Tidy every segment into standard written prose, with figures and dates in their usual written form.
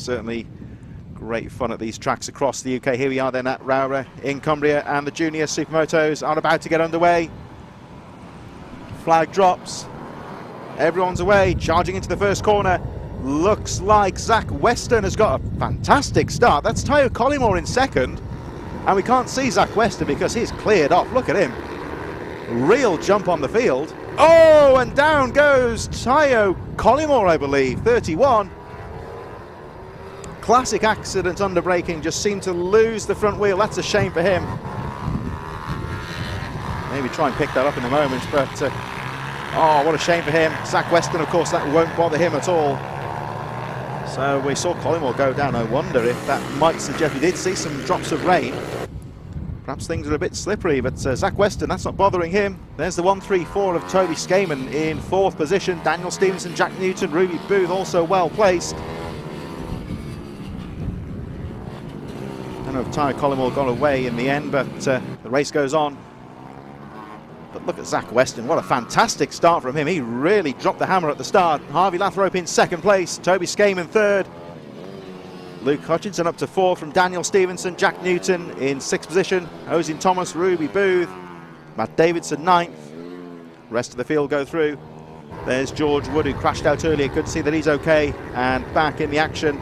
certainly great fun at these tracks across the UK. Here we are then at Rowrah in Cumbria, and the junior supermotos are about to get underway. Flag drops, everyone's away, charging into the first corner. Looks like Zach Weston has got a fantastic start. That's Tayo Collymore in second, and we can't see Zach Weston because he's cleared off. Look at him, real jump on the field. Oh, and down goes Tayo Collymore, I believe, 31. Classic accident under braking, just seemed to lose the front wheel. That's a shame for him. Maybe try and pick that up in a moment, but oh, what a shame for him. Zach Weston, of course, that won't bother him at all. So we saw Collymore go down. I wonder if that might suggest we did see some drops of rain. Perhaps things are a bit slippery, but Zach Weston, that's not bothering him. There's the 1-3-4 of Toby Skaman in fourth position. Daniel Stevenson, Jack Newton, Ruby Booth also well placed. I don't know if Tayo Collymore got away in the end, but the race goes on. But look at Zach Weston, what a fantastic start from him. He really dropped the hammer at the start. Harvey Lathrop in second place, Toby Skaman third. Luke Hutchinson up to fourth from Daniel Stevenson, Jack Newton in sixth position, Oisin Thomas, Ruby Booth, Matt Davidson ninth. Rest of the field go through. There's George Wood, who crashed out earlier. Good to see that he's okay and back in the action.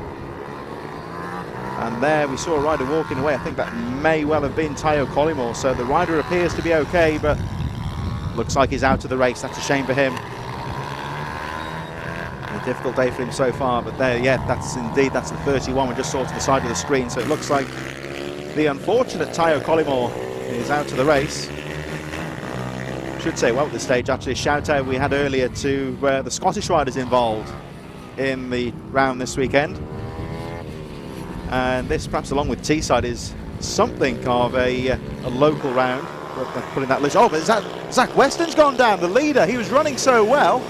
And there we saw a rider walking away. I think that may well have been Tayo Collymore. So the rider appears to be okay, but looks like he's out of the race. That's a shame for him. A difficult day for him so far, but there, yeah, that's the 31 we just saw to the side of the screen. So it looks like the unfortunate Tayo Collymore is out of the race. Should say, well, at this stage, actually, a shout out we had earlier to the Scottish riders involved in the round this weekend. And this, perhaps along with Teesside, is something of a local round. Putting that list. Oh, but Zach Weston's gone down, the leader. He was running so well.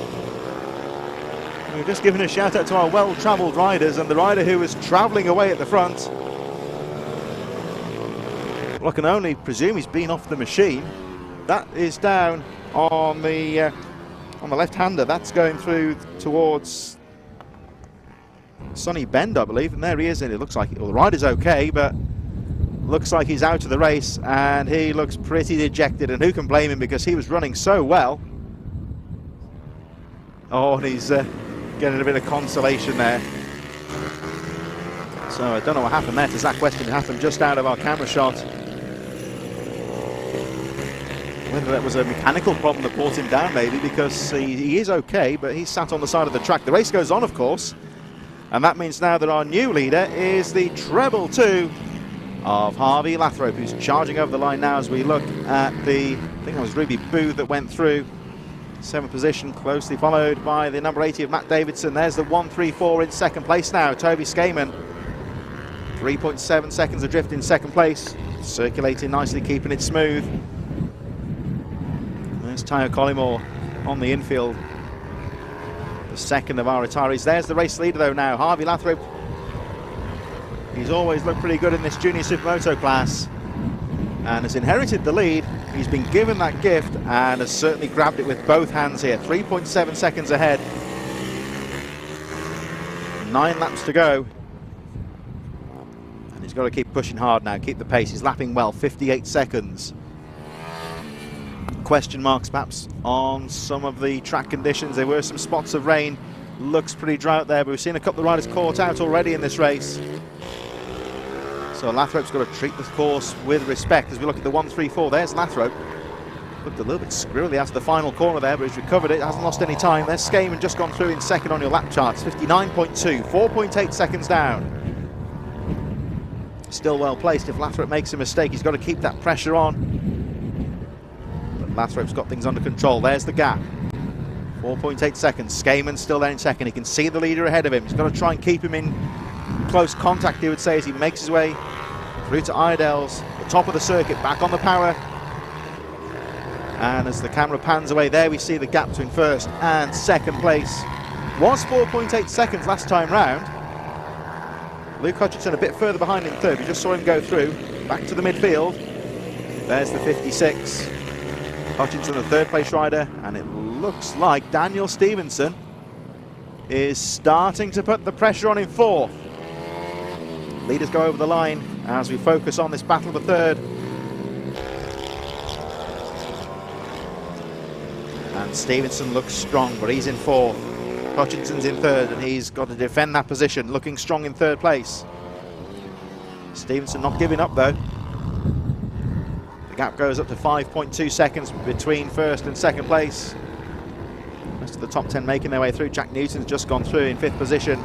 We're just giving a shout out to our well-travelled riders, and the rider who was travelling away at the front. Well, I can only presume he's been off the machine. That is down on the left-hander. That's going through towards Sunny Bend, I believe, and there he is. And it looks like the rider's okay, but looks like he's out of the race, and he looks pretty dejected. And who can blame him, because he was running so well. Oh, and he's getting a bit of consolation there. So I don't know what happened there to Zach Weston. It happened just out of our camera shot. Whether that was a mechanical problem that brought him down, maybe, because he is okay, but he's sat on the side of the track. The race goes on, of course, and that means now that our new leader is the treble 2 of Harvey Lathrop, who's charging over the line now as we look at I think that was Ruby Booth that went through. 7th position, closely followed by the number 80 of Matt Davidson. There's the 1-3-4 in second place now. Toby Skaman, 3.7 seconds adrift in second place. Circulating nicely, keeping it smooth. There's Tayo Collymore on the infield, the second of our retirees. There's the race leader though now, Harvey Lathrop. He's always looked pretty good in this junior supermoto class and has inherited the lead. He's been given that gift and has certainly grabbed it with both hands here. 3.7 seconds ahead. 9 laps to go. And he's got to keep pushing hard now, keep the pace. He's lapping well, 58 seconds. Question marks perhaps on some of the track conditions. There were some spots of rain. Looks pretty dry out there, but we've seen a couple of riders caught out already in this race. So Lathrop's got to treat the course with respect as we look at the 1-3-4. There's Lathrop. Looked a little bit squirrely out of the final corner there, but he's recovered it, hasn't lost any time. There's Skaman just gone through in second on your lap charts, 59.2, 4.8 seconds down. Still well placed. If Lathrop makes a mistake, he's got to keep that pressure on. But Lathrop's got things under control. There's the gap. 4.8 seconds. Skaman's still there in second. He can see the leader ahead of him. He's got to try and keep him in close contact, he would say, as he makes his way through to Idell's, the top of the circuit, back on the power. And as the camera pans away, there we see the gap between first and second place. Was 4.8 seconds last time round. Luke Hutchinson a bit further behind in third. We just saw him go through, back to the midfield. There's the 56. Hutchinson, the third place rider, and it looks like Daniel Stevenson is starting to put the pressure on in fourth. Leaders go over the line as we focus on this battle of the third. And Stevenson looks strong, but he's in fourth. Hutchinson's in third, and he's got to defend that position, looking strong in third place. Stevenson not giving up though. The gap goes up to 5.2 seconds between first and second place. Rest of the top 10 making their way through. Jack Newton's just gone through in fifth position.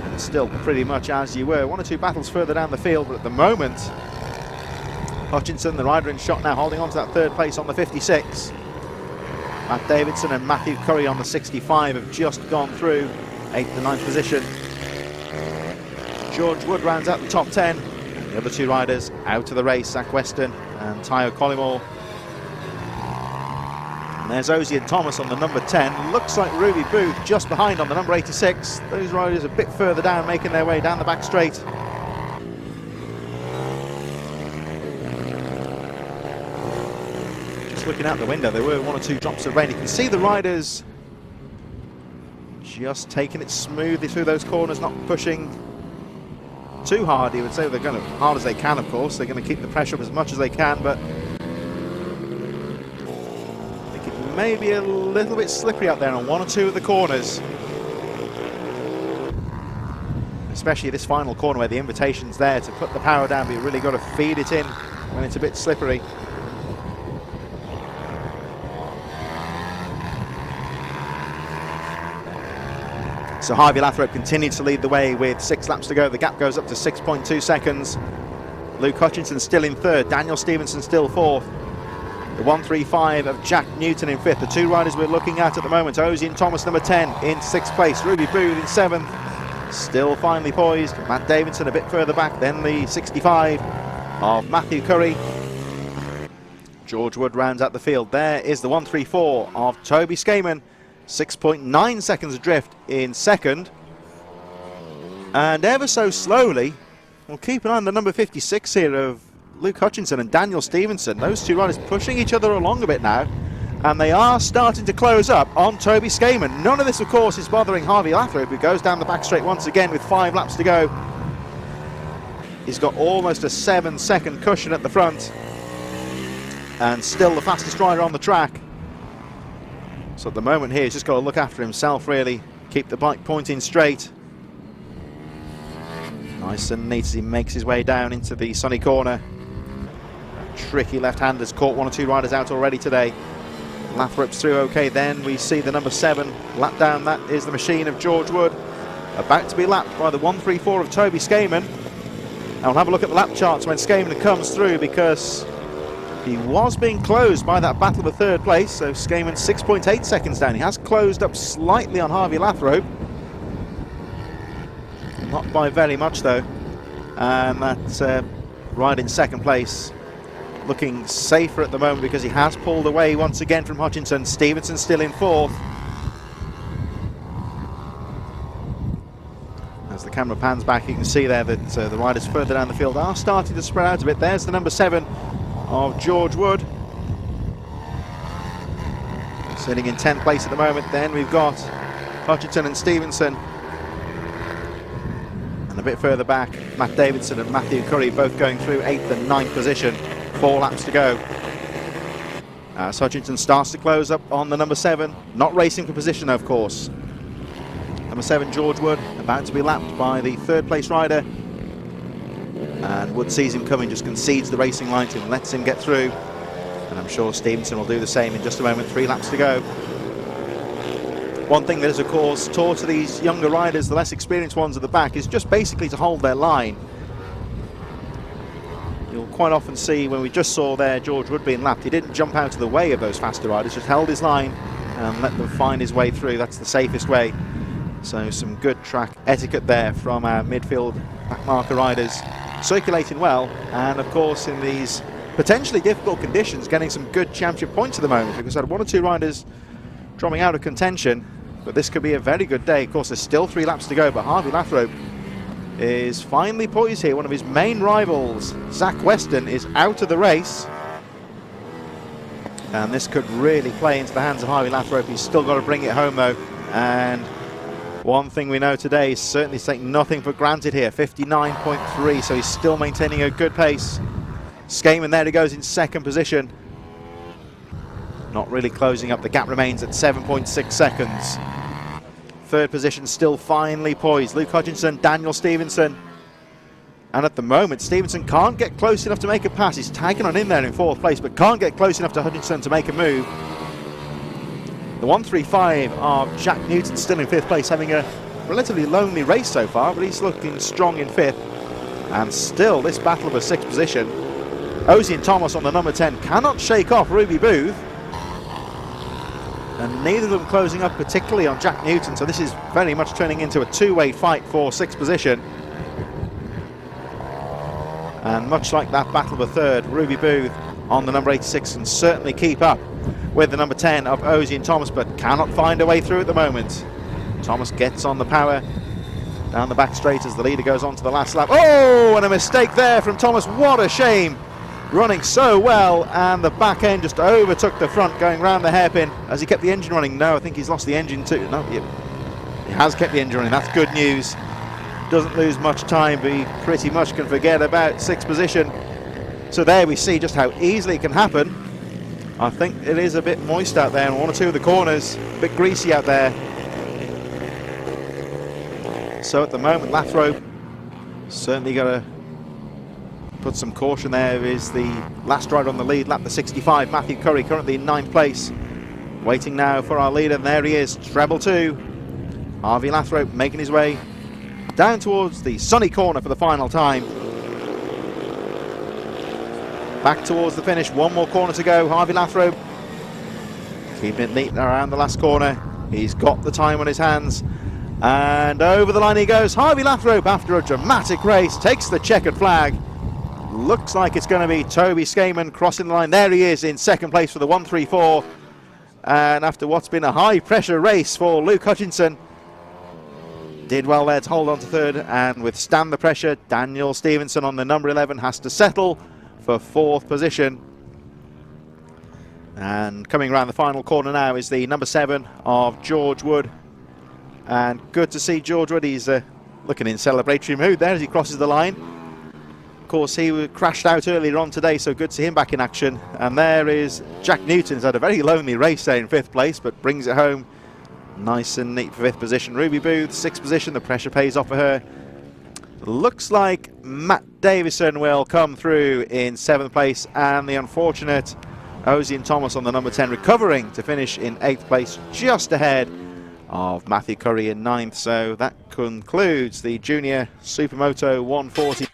And still pretty much as you were. One or two battles further down the field, but at the moment, Hutchinson, the rider in shot now, holding on to that third place on the 56. Matt Davidson and Matthew Curry on the 65 have just gone through 8th and 9th position. George Wood rounds out the top 10. The other two riders out of the race, Zach Weston and Tayo Collymore. And there's Ozzy and Thomas on the number 10. Looks like Ruby Booth just behind on the number 86. Those riders a bit further down, making their way down the back straight. Looking out the window, there were one or two drops of rain. You can see the riders just taking it smoothly through those corners, not pushing too hard. You would say they're going to hard as they can, of course. They're going to keep the pressure up as much as they can, but I think it may be a little bit slippery out there on one or two of the corners. Especially this final corner where the invitation's there to put the power down, but you really got to feed it in when it's a bit slippery. So Harvey Lathrop continues to lead the way with 6 laps to go. The gap goes up to 6.2 seconds. Luke Hutchinson still in third. Daniel Stevenson still fourth. The 135 of Jack Newton in fifth. The two riders we're looking at the moment, Ozzy and Thomas, number 10 in 6th place. Ruby Booth in 7th. Still finely poised. Matt Davidson a bit further back. Then the 65 of Matthew Curry. George Wood rounds out the field. There is the 134 of Toby Skayman. 6.9 seconds adrift in second. And ever so slowly, we'll keep an eye on the number 56 here of Luke Hutchinson and Daniel Stevenson. Those two riders pushing each other along a bit now. And they are starting to close up on Toby Skayman. None of this, of course, is bothering Harvey Lathrop, who goes down the back straight once again with 5 laps to go. He's got almost a 7-second cushion at the front. And still the fastest rider on the track. So at the moment here, he's just got to look after himself, really. Keep the bike pointing straight. Nice and neat as he makes his way down into the sunny corner. Tricky left-hander's caught one or two riders out already today. Lathrop's through okay. Then we see the number 7 lap down. That is the machine of George Wood. About to be lapped by the 134 of Toby Skayman. And we'll have a look at the lap charts when Skayman comes through, because he was being closed by that battle for third place. So Skayman 6.8 seconds down. He has closed up slightly on Harvey Lathrop. Not by very much though. And that's right in second place. Looking safer at the moment because he has pulled away once again from Hutchinson. Stevenson still in fourth. As the camera pans back, you can see there that the riders further down the field are starting to spread out a bit. There's the number 7 of George Wood, sitting in 10th place at the moment. Then we've got Hutchinson and Stevenson, and a bit further back Matt Davidson and Matthew Curry, both going through 8th and 9th position. 4 laps to go as Hutchinson starts to close up on the number 7, not racing for position of course. Number 7 George Wood about to be lapped by the third place rider. And Wood sees him coming, just concedes the racing line to him, lets him get through. And I'm sure Stevenson will do the same in just a moment. 3 laps to go. One thing that is, of course, taught to these younger riders, the less experienced ones at the back, is just basically to hold their line. You'll quite often see, when we just saw there George Wood being lapped, he didn't jump out of the way of those faster riders, just held his line and let them find his way through. That's the safest way. So some good track etiquette there from our midfield backmarker riders. Circulating well, and of course in these potentially difficult conditions getting some good championship points at the moment, because I had 1 or 2 riders dropping out of contention, but this could be a very good day. Of course there's still 3 laps to go, but Harvey Lathrop is finally poised here. One of his main rivals, Zach Weston, is out of the race, and this could really play into the hands of Harvey Lathrop. He's still got to bring it home though, and One thing we know today is certainly taking nothing for granted here. 59.3, so he's still maintaining a good pace. Skaman, there he goes in second position. Not really closing up. The gap remains at 7.6 seconds. Third position still finely poised. Luke Hutchinson, Daniel Stevenson. And at the moment, Stevenson can't get close enough to make a pass. He's tagging on in there in fourth place, but can't get close enough to Hutchinson to make a move. The 135 of Jack Newton still in fifth place, having a relatively lonely race so far, but he's looking strong in fifth. And still, this battle of a sixth position. Ozian Thomas on the number 10 cannot shake off Ruby Booth. And neither of them closing up particularly on Jack Newton, so this is very much turning into a two-way fight for sixth position. And much like that battle of a third, Ruby Booth on the number 86 can certainly keep up with the number 10 of Ozian Thomas, but cannot find a way through at the moment. Thomas gets on the power down the back straight as the leader goes on to the last lap. Oh, and a mistake there from Thomas. What a shame. Running so well, and the back end just overtook the front going round the hairpin. Has he kept the engine running? No, I think he's lost the engine too. No, he has kept the engine running. That's good news. Doesn't lose much time, but he pretty much can forget about sixth position. So there we see just how easily it can happen. I think it is a bit moist out there in one or two of the corners, a bit greasy out there. So at the moment, Lathrop certainly got to put some caution there. Is the last rider on the lead, lap the 65, Matthew Curry, currently in ninth place. Waiting now for our leader, and there he is, treble 2. Harvey Lathrop making his way down towards the sunny corner for the final time. Back towards the finish, one more corner to go. Harvey Lathrop keeping it neat around the last corner. He's got the time on his hands, and over the line he goes. Harvey Lathrop, after a dramatic race, takes the checkered flag. Looks like it's going to be Toby Skaman crossing the line. There he is in second place for the 134. And after what's been a high pressure race for Luke Hutchinson, did well there to hold on to third and withstand the pressure. Daniel Stevenson on the number 11 has to settle for fourth position. And coming around the final corner now is the number 7 of George Wood. And good to see George Wood. He's looking in celebratory mood there as he crosses the line. Of course, he crashed out earlier on today, so good to see him back in action. And there is Jack Newton. He's had a very lonely race there in fifth place, but brings it home nice and neat for fifth position. Ruby Booth, sixth position. The pressure pays off for her. Looks like Matt Davison will come through in seventh place, and the unfortunate Ozian Thomas on the number 10 recovering to finish in eighth place, just ahead of Matthew Curry in ninth. So that concludes the Junior Supermoto 140.